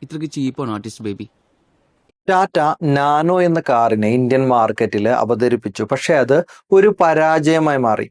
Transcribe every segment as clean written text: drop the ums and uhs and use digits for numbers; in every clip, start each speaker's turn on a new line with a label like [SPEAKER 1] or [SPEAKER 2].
[SPEAKER 1] ഇത്രയ്ക്ക് ചീപ്പാണ് artist baby.
[SPEAKER 2] Tata nano എന്ന കാറിനെ ഇന്ത്യൻ മാർക്കറ്റിൽ അവതരിപ്പിച്ചു. പക്ഷെ അത് ഒരു പരാജയമായി മാറി.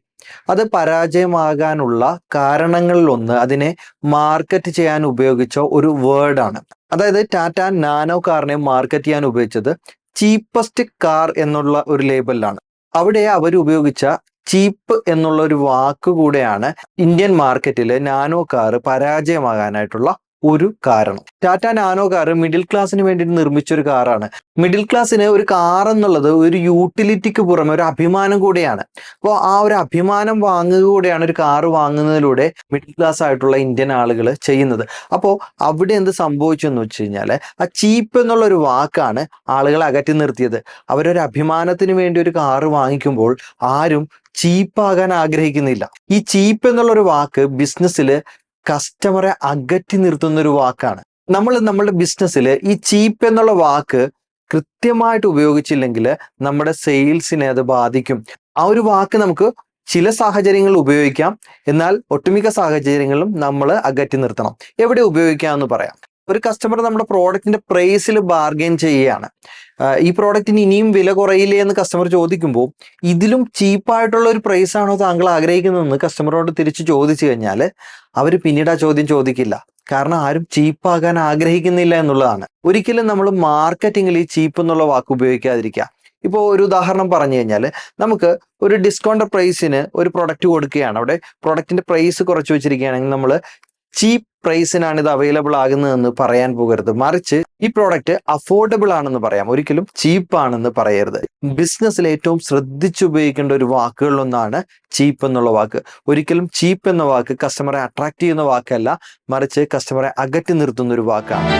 [SPEAKER 2] അത് പരാജയമാകാനുള്ള കാരണങ്ങളിലൊന്ന് അതിനെ മാർക്കറ്റ് ചെയ്യാൻ ഉപയോഗിച്ച ഒരു വേർഡാണ്. അതായത് ടാറ്റ നാനോ കാറിനെ മാർക്കറ്റ് ചെയ്യാൻ ഉപയോഗിച്ചത് ചീപ്പസ്റ്റ് കാർ എന്നുള്ള ഒരു ലേബലിലാണ്. അവിടെ അവർ ഉപയോഗിച്ച ചീപ്പ് എന്നുള്ള ഒരു വാക്ക് കൂടെയാണ് ഇന്ത്യൻ മാർക്കറ്റിൽ നാനോ കാർ പരാജയമാകാനായിട്ടുള്ള ഒരു കാരണം. ടാറ്റ നാനോ കാർ മിഡിൽ ക്ലാസ്സിന് വേണ്ടിയിട്ട് നിർമ്മിച്ച ഒരു കാറാണ്. മിഡിൽ ക്ലാസ്സിന് ഒരു കാർ എന്നുള്ളത് ഒരു യൂട്ടിലിറ്റിക്ക് പുറമെ ഒരു അഭിമാനം കൂടെയാണ്. അപ്പോൾ ആ ഒരു അഭിമാനം വാങ്ങുക കൂടെയാണ് ഒരു കാർ വാങ്ങുന്നതിലൂടെ മിഡിൽ ക്ലാസ് ആയിട്ടുള്ള ഇന്ത്യൻ ആളുകൾ ചെയ്യുന്നത്. അപ്പോൾ അവിടെ എന്ത് സംഭവിച്ചു എന്ന് വെച്ച് കഴിഞ്ഞാൽ ആ ചീപ്പ് എന്നുള്ള ഒരു വാക്കാണ് ആളുകളെ അകറ്റി നിർത്തിയത്. അവരൊരു അഭിമാനത്തിന് വേണ്ടി ഒരു കാറ് വാങ്ങിക്കുമ്പോൾ ആരും ചീപ്പാകാൻ ആഗ്രഹിക്കുന്നില്ല. ഈ ചീപ്പ് എന്നുള്ള ഒരു വാക്ക് ബിസിനസ്സിൽ കസ്റ്റമറെ അകറ്റി നിർത്തുന്ന ഒരു വാക്കാണ്. നമ്മുടെ ബിസിനസ്സിൽ ഈ ചീപ്പ് എന്നുള്ള വാക്ക് കൃത്യമായിട്ട് ഉപയോഗിച്ചില്ലെങ്കിൽ നമ്മുടെ സെയിൽസിനെ അത് ബാധിക്കും. ആ ഒരു വാക്ക് നമുക്ക് ചില സാഹചര്യങ്ങളിൽ ഉപയോഗിക്കാം, എന്നാൽ ഒട്ടുമിക്ക സാഹചര്യങ്ങളിലും നമ്മൾ അകറ്റി നിർത്തണം. എവിടെ ഉപയോഗിക്കാമെന്ന് പറയാം. ഒരു കസ്റ്റമർ നമ്മുടെ പ്രോഡക്റ്റിന്റെ പ്രൈസിൽ ബാർഗെയിൻ ചെയ്യുകയാണ്. ഈ പ്രോഡക്റ്റിന് ഇനിയും വില കുറയില്ലേ എന്ന് കസ്റ്റമർ ചോദിക്കുമ്പോൾ ഇതിലും ചീപ്പായിട്ടുള്ള ഒരു പ്രൈസ് ആണോ താങ്കൾ ആഗ്രഹിക്കുന്നതെന്ന് കസ്റ്റമറോട് തിരിച്ച് ചോദിച്ചു കഴിഞ്ഞാൽ അവർ പിന്നീട് ആ ചോദ്യം ചോദിക്കില്ല. കാരണം ആരും ചീപ്പാകാൻ ആഗ്രഹിക്കുന്നില്ല എന്നുള്ളതാണ്. ഒരിക്കലും നമ്മൾ മാർക്കറ്റിങ്ങിൽ ഈ ചീപ്പ് എന്നുള്ള വാക്ക് ഉപയോഗിക്കാതിരിക്കുക. ഇപ്പോൾ ഒരു ഉദാഹരണം പറഞ്ഞു കഴിഞ്ഞാൽ, നമുക്ക് ഒരു ഡിസ്കൗണ്ട് പ്രൈസിന് ഒരു പ്രൊഡക്റ്റ് കൊടുക്കുകയാണ്. അവിടെ പ്രൊഡക്റ്റിന്റെ പ്രൈസ് കുറച്ച് വെച്ചിരിക്കുകയാണെങ്കിൽ നമ്മൾ ചീപ്പ് പ്രൈസിനാണ് ഇത് അവൈലബിൾ ആകുന്നതെന്ന് പറയാൻ പോകരുത്. മറിച്ച് ഈ പ്രോഡക്റ്റ് അഫോർഡബിൾ ആണെന്ന് പറയാം, ഒരിക്കലും ചീപ്പ് ആണെന്ന് പറയരുത്. ബിസിനസ്സിൽ ഏറ്റവും ശ്രദ്ധിച്ചുപയോഗിക്കേണ്ട ഒരു വാക്കുകളിലൊന്നാണ് ചീപ്പ് എന്നുള്ള വാക്ക്. ഒരിക്കലും ചീപ്പ് എന്ന വാക്ക് കസ്റ്റമറെ അട്രാക്ട് ചെയ്യുന്ന വാക്കല്ല, മറിച്ച് കസ്റ്റമറെ അകറ്റി നിർത്തുന്ന ഒരു വാക്കാണ്.